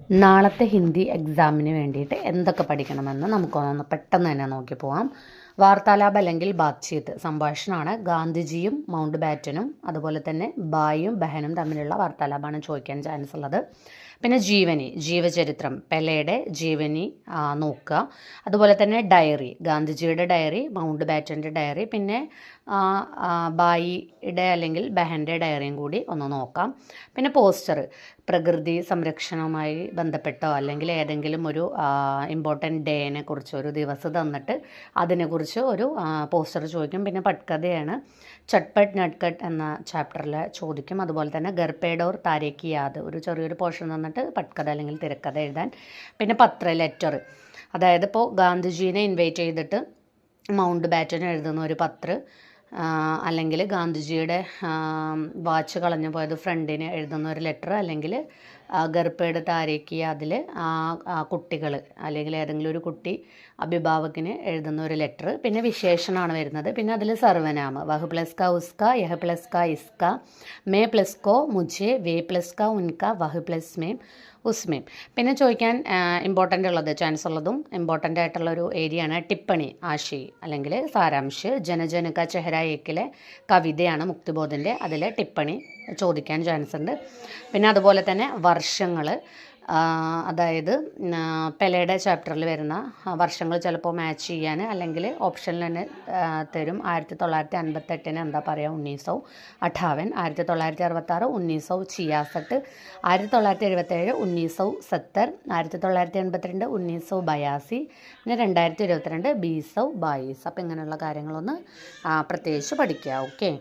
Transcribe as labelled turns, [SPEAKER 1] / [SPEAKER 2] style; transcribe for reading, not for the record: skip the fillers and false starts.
[SPEAKER 1] നാളത്തെ ഹിന്ദി എക്സാമിന് വേണ്ടിയിട്ട് എന്തൊക്കെ പഠിക്കണമെന്ന് നമുക്കൊന്ന് പെട്ടെന്ന് തന്നെ നോക്കി പോകാം. വാർത്താലാപം അല്ലെങ്കിൽ ബാത്ചീത്ത് സംഭാഷണമാണ്. ഗാന്ധിജിയും മൗണ്ട് ബാറ്റനും അതുപോലെ തന്നെ ബായും ബഹനും തമ്മിലുള്ള വാർത്താലാപമാണ് ചോദിക്കാൻ ചാൻസ് ഉള്ളത്. പിന്നെ ജീവചരിത്രം പെലെയുടെ ജീവനി നോക്കുക. അതുപോലെ തന്നെ ഡയറി, ഗാന്ധിജിയുടെ ഡയറി, മൗണ്ട് ബാറ്റൻ്റെ ഡയറി, പിന്നെ ബായിയുടെ അല്ലെങ്കിൽ ബഹൻ്റെ ഡയറിയും കൂടി ഒന്ന് നോക്കാം. പിന്നെ പോസ്റ്റർ, പ്രകൃതി സംരക്ഷണവുമായി ബന്ധപ്പെട്ടോ അല്ലെങ്കിൽ ഏതെങ്കിലും ഒരു ഇമ്പോർട്ടൻറ്റ് ഡേനെ കുറിച്ച് ഒരു ദിവസം തന്നിട്ട് അതിനെക്കുറിച്ച് ഒരു പോസ്റ്റർ ചോദിക്കും. പിന്നെ പട്കഥയാണ്. ചട്പട്ട് നട്കട്ട് എന്ന ചാപ്റ്ററിൽ ചോദിക്കും. അതുപോലെ തന്നെ ഗർപേഡ് ഓർ താരേക്ക് യാദ്, ഒരു ചെറിയൊരു പോർഷൻ തന്നിട്ട് പട്കഥ അല്ലെങ്കിൽ തിരക്കഥ എഴുതാൻ. പിന്നെ ലെറ്റർ, അതായത് ഇപ്പോൾ ഗാന്ധിജീനെ ഇൻവൈറ്റ് ചെയ്തിട്ട് മൗണ്ട് ബാറ്റൻ എഴുതുന്ന ഒരു അല്ലെങ്കിൽ ഗാന്ധിജിയുടെ വാച്ച് കളഞ്ഞു പോയത് ഫ്രണ്ടിന് എഴുതുന്ന ഒരു ലെറ്റർ, അല്ലെങ്കിൽ ഗർഭേഡ് താരേക്ക് അതിൽ കുട്ടികൾ അല്ലെങ്കിൽ ഏതെങ്കിലും ഒരു കുട്ടി അഭിഭാവകന് എഴുതുന്ന ഒരു ലെറ്റർ. പിന്നെ വിശേഷണമാണ് വരുന്നത്. പിന്നെ അതിൽ സർവനാമ, വഹ് പ്ലസ് ക ഉസ്ക, യഹ് പ്ലസ് ക ഇസ്ക, മേ പ്ലസ് കോ മുझे, വേ പ്ലസ് ക ഉൻക, വഹ് പ്ലസ് മേം ഉസ്മേം. പിന്നെ ചോദിക്കാൻ ഇമ്പോർട്ടൻ്റ് ഉള്ളത്, ചാൻസ് ഉള്ളതും ഇമ്പോർട്ടൻ്റ് ആയിട്ടുള്ളൊരു ഏരിയയാണ് ടിപ്പണി, ആശി അല്ലെങ്കിൽ സാരാംശ്. ജനജന ക ചെഹ്റ ഏക്കിലെ കവിതയാണ് മുക്തിബോധിൻ്റെ, അതിലെ ടിപ്പണി ചോദിക്കാൻ ചാൻസ് ഉണ്ട്. പിന്നെ അതുപോലെ തന്നെ വർഷങ്ങൾ, അതായത് പെലെയുടെ ചാപ്റ്ററിൽ വരുന്ന വർഷങ്ങൾ ചിലപ്പോൾ മാച്ച് ചെയ്യാൻ അല്ലെങ്കിൽ ഓപ്ഷനിൽ തന്നെ തരും. 1958 എന്താ പറയുക, 1958, 1966 1966, 1977 1970, 1982 1982, പിന്നെ 2022 2022. അപ്പോൾ ഇങ്ങനെയുള്ള കാര്യങ്ങളൊന്ന് പ്രത്യേകിച്ച് പഠിക്കുക. ഓക്കെ.